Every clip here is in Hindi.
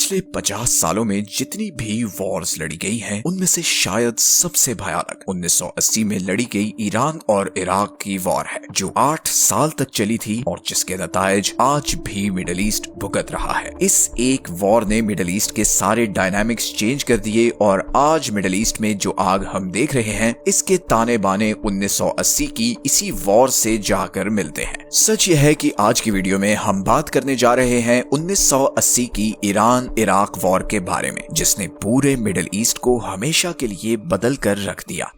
पिछले 50 सालों में जितनी भी वॉर्स लड़ी गई हैं, उनमें से शायद सबसे भयानक 1980 में लड़ी गई ईरान और इराक की वॉर है, जो 8 साल तक चली थी और जिसके नतायज आज भी मिडिल ईस्ट भुगत रहा है। इस एक वॉर ने मिडिल ईस्ट के सारे डायनामिक्स चेंज कर दिए और आज मिडिल ईस्ट में जो आग हम देख रहे हैं, इसके ताने बाने 1980 की इसी वॉर से जाकर मिलते हैं। सच यह है कि आज की वीडियो में हम बात करने जा रहे हैं 1980 की ईरान इराक वॉर के बारे में, जिसने पूरे मिडिल ईस्ट को हमेशा के लिए बदल कर रख दिया।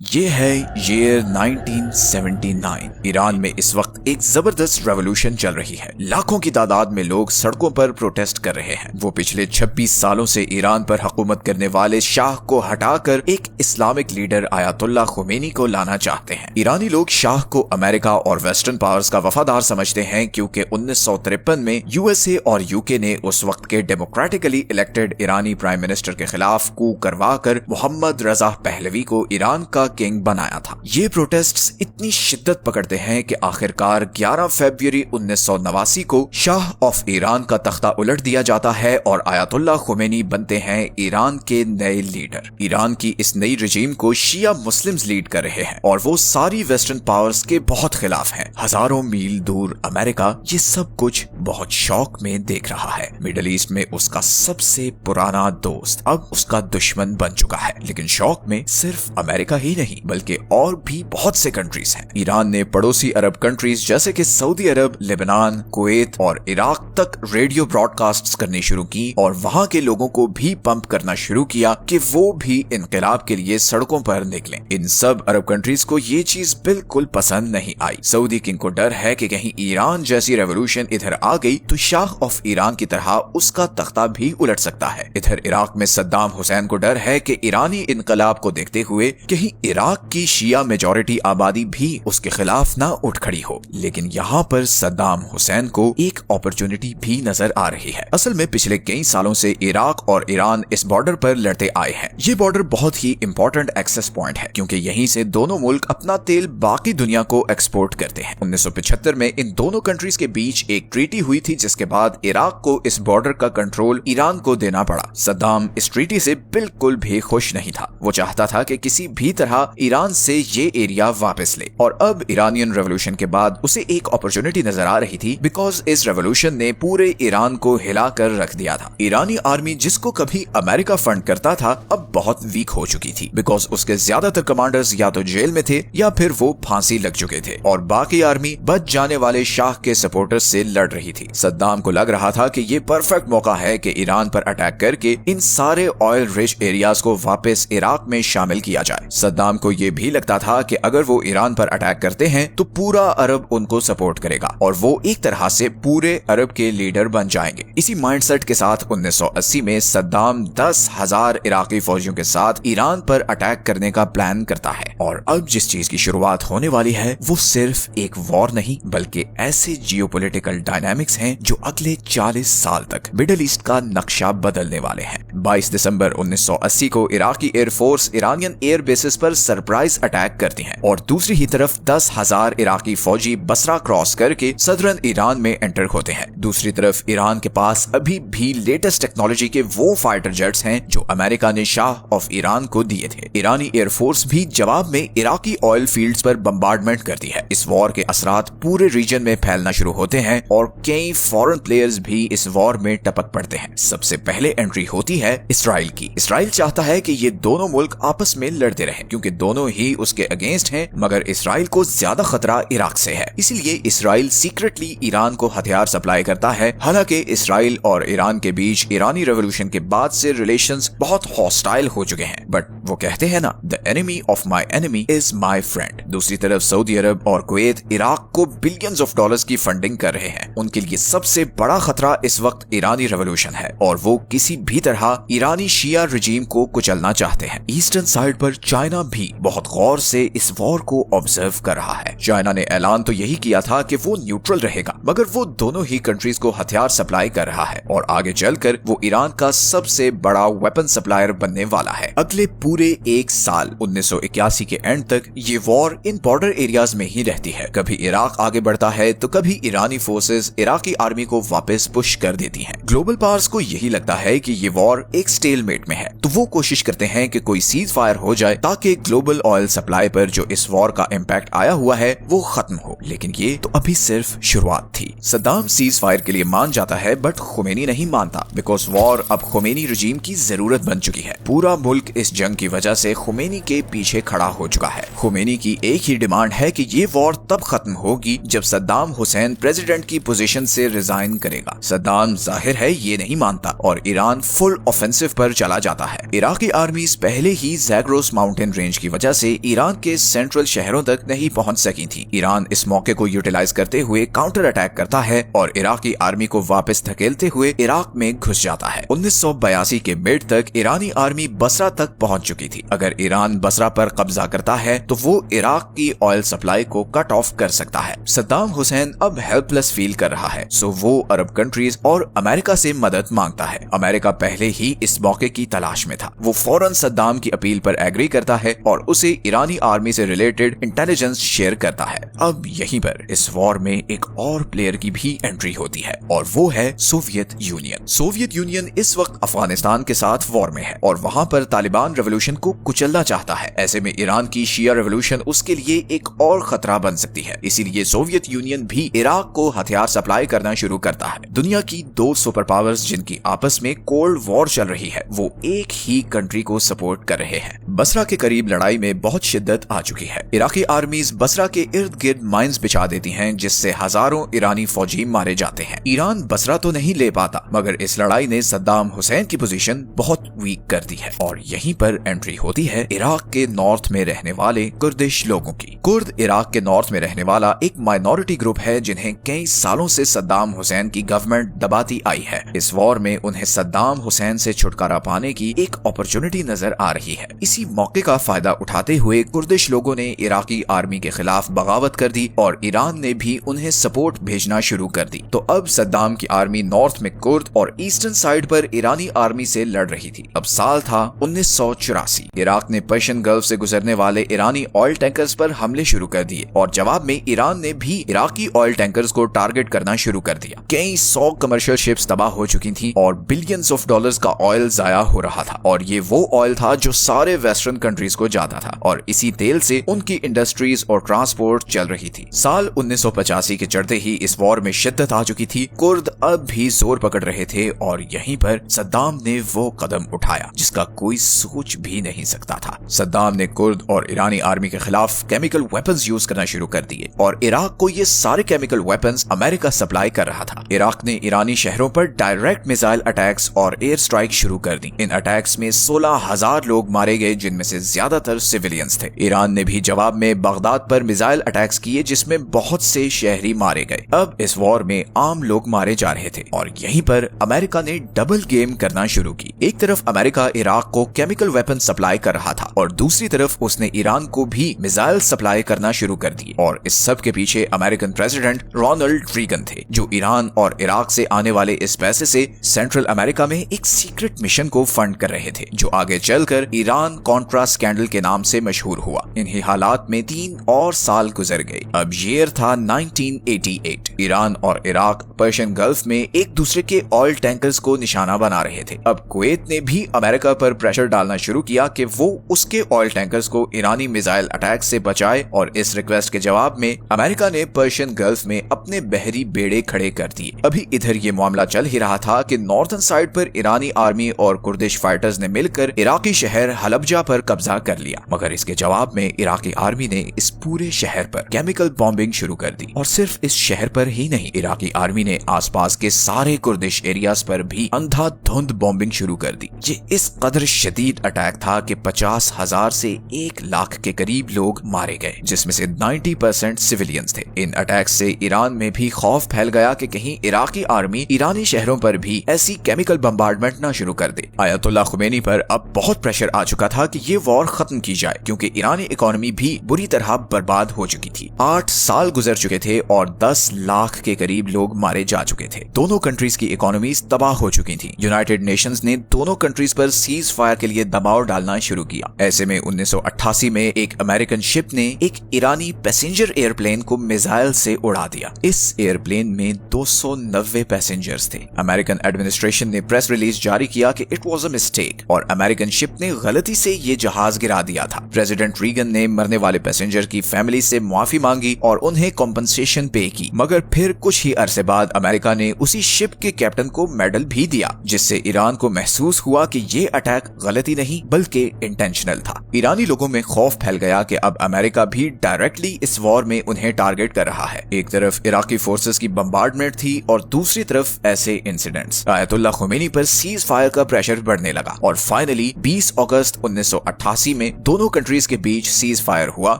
ये है ईयर 1979। ईरान में इस वक्त एक जबरदस्त रेवोल्यूशन चल रही है। लाखों की तादाद में लोग सड़कों पर प्रोटेस्ट कर रहे हैं। वो पिछले 26 सालों से ईरान पर हुकूमत करने वाले शाह को हटाकर एक इस्लामिक लीडर आयतुल्लाह खुमैनी को लाना चाहते हैं। ईरानी लोग शाह को अमेरिका और वेस्टर्न पावर्स का वफादार समझते हैं, क्योंकि 1953 में यूएसए और यूके ने उस वक्त के डेमोक्रेटिकली इलेक्टेड ईरानी प्राइम मिनिस्टर के खिलाफ कू करवाकर मोहम्मद रजा पहलवी को ईरान का किंग बनाया था। ये प्रोटेस्ट्स इतनी शिद्दत पकड़ते हैं कि आखिरकार 11 फरवरी 1989 को शाह ऑफ ईरान का तख्ता उलट दिया जाता है और आयतुल्लाह खुमैनी बनते हैं ईरान के नए लीडर। ईरान की इस नई रजीम को शिया मुस्लिम्स लीड कर रहे हैं और वो सारी वेस्टर्न पावर्स के बहुत खिलाफ हैं। हजारों मील दूर अमेरिका ये सब कुछ बहुत शौक में देख रहा है। मिडिल ईस्ट में उसका सबसे पुराना दोस्त अब उसका दुश्मन बन चुका है। लेकिन शौक में सिर्फ अमेरिका ही नहीं, बल्कि और भी बहुत से कंट्रीज हैं। ईरान ने पड़ोसी अरब कंट्रीज जैसे कि सऊदी अरब, लेबनान, कुवैत और इराक तक रेडियो ब्रॉडकास्ट्स करनी शुरू की और वहां के लोगों को भी पंप करना शुरू किया कि वो भी इनकलाब के लिए सड़कों पर निकलें। इन सब अरब कंट्रीज को ये चीज बिल्कुल पसंद नहीं आई। सऊदी किंग को डर है कि कहीं ईरान जैसी रेवोल्यूशन इधर आ गई तो शाह ऑफ ईरान की तरह उसका तख्ता भी उलट सकता है। इधर इराक में सद्दाम हुसैन को डर है कि ईरानी इनकलाब को देखते हुए कहीं इराक की शिया मेजॉरिटी आबादी भी उसके खिलाफ ना उठ खड़ी हो। लेकिन यहाँ पर सद्दाम हुसैन को एक अपॉर्चुनिटी भी नजर आ रही है। असल में पिछले कई सालों से इराक और ईरान इस बॉर्डर पर लड़ते आए हैं। ये बॉर्डर बहुत ही इंपॉर्टेंट एक्सेस पॉइंट है, क्योंकि यहीं से दोनों मुल्क अपना तेल बाकी दुनिया को एक्सपोर्ट करते हैं। 1975 में इन दोनों कंट्रीज के बीच एक ट्रीटी हुई थी, जिसके बाद इराक को इस बॉर्डर का कंट्रोल ईरान को देना पड़ा। सद्दाम इस ट्रीटी से बिल्कुल भी खुश नहीं था। वो चाहता था कि किसी भी तरह ईरान से ये एरिया वापस ले। और अब ईरानियन रेवोल्यूशन के बाद उसे एक अपॉर्चुनिटी नजर आ रही थी, बिकॉज इस रेवोल्यूशन ने पूरे ईरान को हिलाकर रख दिया था। ईरानी आर्मी, जिसको कभी अमेरिका फंड करता था, अब बहुत वीक हो चुकी थी, बिकॉज उसके ज्यादातर कमांडर्स या तो जेल में थे या फिर वो फांसी लग चुके थे और बाकी आर्मी बच जाने वाले शाह के सपोर्टर्स से लड़ रही थी। सद्दाम को लग रहा था कि ये परफेक्ट मौका है कि ईरान पर अटैक करके इन सारे ऑयल रिच एरियाज को वापस इराक में शामिल किया जाए। सद्दाम को ये भी लगता था कि अगर वो ईरान पर अटैक करते हैं तो पूरा अरब उनको सपोर्ट करेगा और वो एक तरह से पूरे अरब के लीडर बन जाएंगे। इसी माइंडसेट के साथ 1980 में सद्दाम 10,000 इराकी फौजियों के साथ ईरान पर अटैक करने का प्लान करता है। और अब जिस चीज की शुरुआत होने वाली है वो सिर्फ एक वॉर नहीं, बल्कि ऐसे जियोपॉलिटिकल डायनामिक्स हैं जो अगले 40 साल तक मिडिल ईस्ट का नक्शा बदलने वाले हैं। 22 दिसंबर 1980 को Iraqi air force Iranian air bases पर सरप्राइज अटैक करती हैं और दूसरी ही तरफ 10,000 इराकी फौजी बसरा क्रॉस करके सदरन ईरान में एंटर होते हैं। दूसरी तरफ ईरान के पास अभी भी लेटेस्ट टेक्नोलॉजी के वो फाइटर जेट्स हैं जो अमेरिका ने शाह ऑफ ईरान को दिए थे। ईरानी एयरफोर्स भी जवाब में इराकी ऑयल फील्ड्स पर बम्बार्डमेंट करती है। इस वॉर के असरात पूरे रीजन में फैलना शुरू होते हैं और कई फॉरेन प्लेयर्स भी इस वॉर में टपक पड़ते हैं। सबसे पहले एंट्री होती है इसराइल की। इसराइल चाहता है कि ये दोनों मुल्क आपस में लड़ते रहें, क्योंकि दोनों ही उसके अगेंस्ट हैं, मगर इसराइल को ज्यादा खतरा इराक से है। इसीलिए इसराइल सीक्रेटली ईरान को हथियार सप्लाई करता है। हालांकि इसराइल और ईरान के बीच ईरानी रेवोल्यूशन के बाद से रिलेशंस बहुत हॉस्टाइल हो चुके हैं, बट वो कहते हैं ना, the enemy of my enemy is my friend. दूसरी तरफ सऊदी अरब और कुवैत इराक को बिलियंस ऑफ डॉलर्स की फंडिंग कर रहे हैं। उनके लिए सबसे बड़ा खतरा इस वक्त ईरानी रेवोल्यूशन है और वो किसी भी तरह ईरानी शिया रजीम को कुचलना चाहते हैं। ईस्टर्न साइड पर चाइना भी बहुत गौर से इस वॉर को ऑब्जर्व कर रहा है। चाइना ने ऐलान तो यही किया था कि वो न्यूट्रल रहेगा, मगर वो दोनों ही कंट्रीज को हथियार सप्लाई कर रहा है और आगे चलकर वो ईरान का सबसे बड़ा वेपन सप्लायर बनने वाला है। अगले पूरे एक साल 1981 के एंड तक ये वॉर इन बॉर्डर एरियाज में ही रहती है। कभी इराक आगे बढ़ता है तो कभी ईरानी फोर्सेस इराकी आर्मी को वापस पुश कर देती हैं। ग्लोबल पावर्स को यही लगता है कि ये वॉर एक स्टेलमेट में है, तो वो कोशिश करते हैं कि कोई सीज फायर हो जाए ताकि ग्लोबल ऑयल सप्लाई पर जो इस वॉर का इम्पैक्ट आया हुआ है वो खत्म हो। लेकिन ये तो अभी सिर्फ शुरुआत थी। सद्दाम सीज फायर के लिए मान जाता है बट खुमैनी नहीं मानता, बिकॉज वॉर अब खुमैनी रजीम की जरूरत बन चुकी है। पूरा मुल्क इस जंग की वजह से खुमैनी के पीछे खड़ा हो चुका है। खुमैनी की एक ही डिमांड है कि ये वॉर तब खत्म होगी जब सद्दाम हुसैन प्रेसिडेंट की पोजीशन से रिजाइन करेगा। सद्दाम जाहिर है ये नहीं मानता और ईरान फुल ऑफेंसिव पर चला जाता है। इराकी आर्मीज पहले ही जैग्रोस माउंटेन रेंज की वजह से ईरान के सेंट्रल शहरों तक नहीं पहुंच सकी थी। ईरान इस मौके को यूटिलाइज करते हुए काउंटर अटैक करता है और इराकी आर्मी को वापस धकेलते हुए इराक में घुस जाता है। 1982 के मिड तक ईरानी आर्मी बसरा तक पहुंच चुकी थी। अगर ईरान बसरा पर कब्जा करता है तो वो इराक की ऑयल सप्लाई को कट ऑफ कर सकता है। सद्दाम हुसैन अब हेल्पलेस फील कर रहा है, सो वो अरब कंट्रीज और अमेरिका से मदद मांगता है। अमेरिका पहले ही इस मौके की तलाश में था। वो फौरन सद्दाम की अपील पर एग्री करता है और उसे ईरानी आर्मी से रिलेटेड इंटेलिजेंस शेयर करता है। अब यहीं पर इस वॉर में एक और प्लेयर की भी एंट्री होती है और वो है सोवियत यूनियन। सोवियत यूनियन इस वक्त अफगानिस्तान के साथ वॉर में है और वहां पर तालिबान रेवोल्यूशन को कुचलना चाहता है। ऐसे में ईरान की शिया रेवोल्यूशन उसके लिए एक और खतरा बन सकती है। इसीलिए सोवियत यूनियन भी इराक को हथियार सप्लाई करना शुरू करता है। दुनिया की दो सुपर पावर्स जिनकी आपस में कोल्ड वॉर चल रही है वो एक ही कंट्री को सपोर्ट कर रहे हैं। बसरा के करीब लड़ाई में बहुत शिद्दत आ चुकी है। इराकी आर्मीज बसरा के इर्द गिर्द माइंस बिछा देती हैं जिससे हजारों ईरानी फौजी मारे जाते हैं। ईरान बसरा तो नहीं ले पाता मगर इस लड़ाई ने सद्दाम हुसैन की पोजीशन बहुत वीक कर दी है और यहीं पर एंट्री होती है इराक के नॉर्थ में रहने वाले कुर्दिश लोगों की। कुर्द इराक के नॉर्थ में रहने वाला एक माइनॉरिटी ग्रुप है जिन्हें कई सालों से सद्दाम हुसैन की गवर्नमेंट दबाती आई है। इस वॉर में उन्हें सद्दाम हुसैन से छुटकारा पाने की एक अपॉर्चुनिटी नजर आ रही है। इसी मौके का फायदा उठाते हुए कुर्दिश लोगों ने इराकी आर्मी के खिलाफ बगावत कर दी और ईरान ने भी उन्हें सपोर्ट भेजना शुरू कर दी। तो अब सद्दाम की आर्मी नॉर्थ में कुर्द और ईस्टर्न साइड पर ईरानी आर्मी से लड़ रही थी। अब साल था 1984। इराक ने पर्शियन गल्फ से गुजरने वाले ईरानी ऑयल टैंकर्स पर हमले शुरू कर दिए और जवाब में ईरान ने भी इराकी ऑयल टैंकर्स को टारगेट करना शुरू कर दिया। कई 100 कमर्शियल शिप्स तबाह हो चुकी थी और बिलियंस ऑफ डॉलर्स का ऑयल जाया हो रहा था और ये वो ऑयल था जो सारे वेस्टर्न कंट्रीज को जाता था और इसी तेल से उनकी इंडस्ट्रीज और ट्रांसपोर्ट चल रही थी। साल 1985 के चढ़ते ही इस वॉर में शिद्दत आ चुकी थी। कुर्द अब भी जोर पकड़ रहे थे और यहीं पर सद्दाम ने वो कदम उठाया जिसका कोई सोच भी नहीं सकता था। सद्दाम ने कुर्द और ईरानी आर्मी के खिलाफ केमिकल वेपन्स यूज करना शुरू कर दिए और इराक को ये सारे केमिकल वेपन्स अमेरिका सप्लाई कर रहा था। इराक ने ईरानी शहरों पर डायरेक्ट मिसाइल अटैक्स और एयर स्ट्राइक शुरू कर दी। इन अटैक्स में 16,000 लोग मारे गए जिनमें से ज्यादातर सिविलियंस थे। ईरान ने भी जवाब में बगदाद पर मिसाइल अटैक्स किए जिसमें बहुत से शहरी मारे गए। अब इस वॉर में आम लोग मारे जा रहे थे और यहीं पर अमेरिका ने डबल गेम करना शुरू की। एक तरफ अमेरिका इराक को केमिकल वेपन सप्लाई कर रहा था और दूसरी तरफ उसने ईरान को भी मिसाइल सप्लाई करना शुरू कर दिए और इस सब के पीछे अमेरिकन प्रेसिडेंट रोनाल्ड रीगन थे जो ईरान और इराक से आने वाले इस पैसे से सेंट्रल अमेरिका में एक सीक्रेट मिशन को फंड कर रहे थे जो आगे चलकर ईरान कॉन्ट्रा स्कैंडल के नाम से मशहूर हुआ। इन्हीं हालात में 3 और साल गुजर गए। अब ईयर था 1988। ईरान और इराक पर्शियन गल्फ में एक दूसरे के ऑयल टैंकर्स को निशाना बना रहे थे। अब कुवैत ने भी अमेरिका पर प्रेशर डालना शुरू किया कि वो उसके ऑयल टैंकर्स को ईरानी मिसाइल अटैक से बचाए और इस रिक्वेस्ट के जवाब में अमेरिका ने पर्शियन गल्फ में अपने बहरी बेड़े खड़े कर दिए। अभी इधर ये मामला चल ही रहा था कि नॉर्थन साइड पर ईरानी आर्मी और कुर्दिश फाइटर्स ने मिलकर इराकी शहर हलबजा पर कब्जा कर लिया, मगर इसके जवाब में इराकी आर्मी ने इस पूरे शहर पर केमिकल बॉम्बिंग शुरू कर दी। और सिर्फ इस शहर पर ही नहीं, इराकी आर्मी ने आसपास के सारे कुर्दिश एरियाज पर भी अंधाधुंध बॉम्बिंग शुरू कर दी। ये इस कदर शदीद अटैक था कि 50,000 से 1 लाख के करीब लोग मारे गए, जिसमें से 90% सिविलियंस थे। इन अटैक से ईरान में भी खौफ फैल गया कि कहीं इराकी आर्मी ईरानी शहरों पर भी ऐसी केमिकल बम्बार्डमेंट न शुरू कर दे। आयतुल्लाह खुमैनी पर अब बहुत प्रेशर आ चुका था कि ये वॉर खत्म की जाए क्योंकि ईरानी इकोनॉमी भी बुरी तरह बर्बाद हो चुकी थी। 8 साल गुजर चुके थे और 10 लाख के करीब लोग मारे जा चुके थे। दोनों कंट्रीज की इकोनॉमीज तबाह हो चुकी थी। यूनाइटेड नेशंस ने दोनों कंट्रीज पर सीज फायर के लिए दबाव दबाव डालना शुरू किया। ऐसे में 1988 में एक अमेरिकन शिप ने एक ईरानी पैसेंजर एयरप्लेन को मिसाइल से उड़ा दिया। इस एयरप्लेन में 290 पैसेंजर्स थे। अमेरिकन एडमिनिस्ट्रेशन ने प्रेस रिलीज जारी किया कि इट वाज अ मिस्टेक और अमेरिकन शिप ने गलती से ये जहाज गिरा दिया था। प्रेसिडेंट रीगन ने मरने वाले पैसेंजर की फैमिली से माफी मांगी और उन्हें कॉम्पनसेशन पे की, मगर फिर कुछ ही अरसे बाद अमेरिका ने उसी शिप के कैप्टन को मेडल भी दिया, जिससे ईरान को महसूस हुआ कि ये अटैक गलती नहीं बल्कि इंटेंशनल था। ईरानी लोगों में खौफ फैल गया कि अब अमेरिका भी डायरेक्टली इस वॉर में उन्हें टारगेट कर रहा है। एक तरफ इराकी फोर्सेस की बम्बार्डमेंट थी और दूसरी तरफ ऐसे इंसिडेंट्स। आयतुल्लाह खुमैनी पर सीज फायर का प्रेशर बढ़ने लगा और फाइनली 20 अगस्त 1988 में दोनों कंट्रीज के बीच सीज फायर हुआ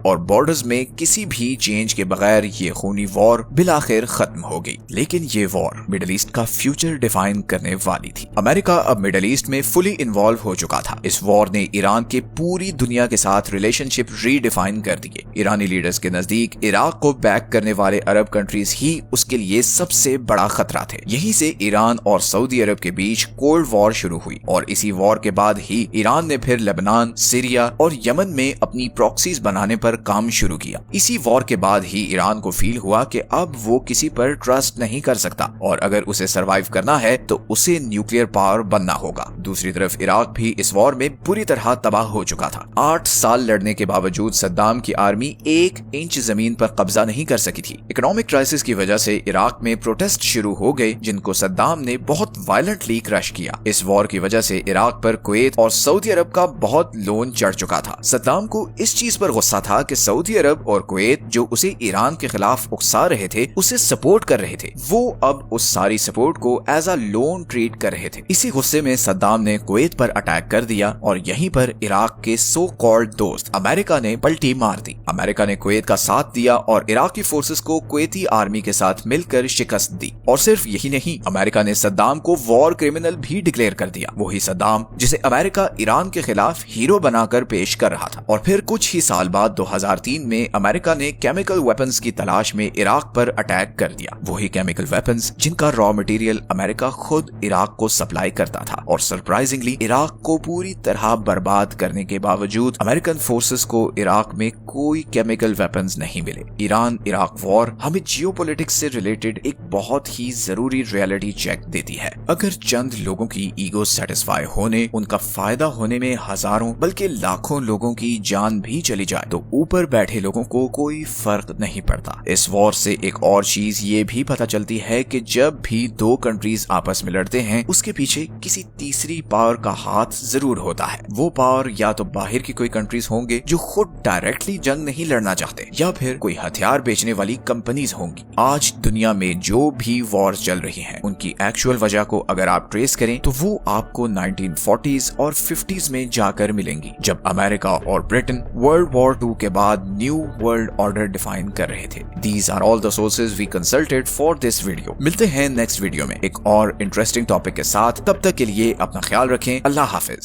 और बॉर्डर्स में किसी भी चेंज के बगैर ये खूनी वॉर बिलाखिर खत्म हो गई। लेकिन ये वॉर मिडिल ईस्ट का फ्यूचर डिफाइन करने वाली थी। अमेरिका अब मिडिल ईस्ट में फुली इन्वॉल्व हो चुका था। इस वॉर ने ईरान के पूरी दुनिया के साथ रिलेशनशिप रीडिफाइन कर दिए। ईरानी लीडर्स के नजदीक इराक को बैक करने वाले अरब कंट्रीज ही उसके लिए सबसे बड़ा खतरा थे। यहीं से ईरान और सऊदी अरब के बीच कोल्ड वॉर शुरू हुई और इसी वॉर के बाद ही ईरान ने फिर लेबनान, सीरिया और यमन में अपनी प्रॉक्सीज बनाने पर काम शुरू किया। इसी वॉर के बाद ही ईरान को फील हुआ कि अब वो किसी पर ट्रस्ट नहीं कर सकता और अगर उसे सरवाइव करना है तो उसे न्यूक्लियर पावर बनना होगा। दूसरी तरफ इराक भी इस वॉर में बुरी तरह तबाह हो चुका था। 8 साल लड़ने के बावजूद सद्दाम की आर्मी 1 इंच जमीन पर कब्जा नहीं कर सकी थी। इकोनॉमिक क्राइसिस की वजह से इराक में प्रोटेस्ट शुरू हो गए, जिनको सद्दाम ने बहुत वायलेंटली क्रश किया। इस वॉर की वजह से इराक पर कुवैत और सऊदी अरब का बहुत लोन चढ़ चुका था। सद्दाम को इस चीज पर गुस्सा था कि सऊदी अरब और कुवैत जो उसे ईरान के खिलाफ उकसा रहे थे, उसे सपोर्ट कर रहे थे, वो अब उस सारी सपोर्ट को एज अ लोन ट्रीट कर रहे थे। इसी गुस्से में सद्दाम ने कुवैत पर अटैक कर दिया और यहीं पर इराक के सो कॉल्ड दोस्त अमेरिका ने पलटी मार दी। अमेरिका ने कुवैत का साथ दिया और इराकी फोर्सेस को कुवैती आर्मी के साथ मिलकर शिकस्त दी। और सिर्फ यही नहीं, अमेरिका ने सद्दाम को वॉर क्रिमिनल भी डिक्लेयर कर दिया। वही सद्दाम जिसे अमेरिका ईरान के खिलाफ हीरो बनाकर पेश कर रहा था। और फिर कुछ ही साल बाद 2003 में अमेरिका ने केमिकल वेपन्स की तलाश में इराक पर अटैक कर दिया। वही केमिकल वेपन्स जिनका रॉ मटेरियल अमेरिका खुद इराक को सप्लाई करता था। और सरप्राइजिंगली इराक को पूरी तरह बर्बाद करने के बावजूद अमेरिकन फोर्सेस को इराक में कोई केमिकल वेपन्स नहीं मिले। ईरान इराक वॉर हमें जियोपॉलिटिक्स से रिलेटेड एक बहुत ही जरूरी रियलिटी चेक देती है। अगर चंद लोगों की ईगो सेटिस्फाई होने, उनका फायदा होने में हजारों बल्कि लाखों लोगों की जान भी चली जाए तो ऊपर बैठे लोगों को कोई फर्क नहीं पड़ता। इस वॉर से एक और चीज ये भी पता चलती है कि जब भी 2 कंट्रीज आपस में लड़ते हैं, उसके पीछे किसी तीसरी पावर का हाथ जरूर होता है। वो पावर या तो बाहर की कोई कंट्रीज होंगे जो खुद डायरेक्टली जंग नहीं लड़ना चाहते, या फिर कोई हथियार बेचने वाली कंपनीज होंगी। आज दुनिया में जो भी वॉर चल रही हैं, उनकी एक्चुअल वजह को अगर आप ट्रेस करें तो वो आपको 1940s और 50s में जाकर मिलेंगी, जब अमेरिका और ब्रिटेन वर्ल्ड वॉर 2 के बाद न्यू वर्ल्ड ऑर्डर डिफाइन कर रहे थे। These are all the sources we consulted for this video। मिलते हैं नेक्स्ट वीडियो में एक और इंटरेस्टिंग टॉपिक के साथ। तब तक के लिए अपना ख्याल रखें। अल्लाह हाफिज।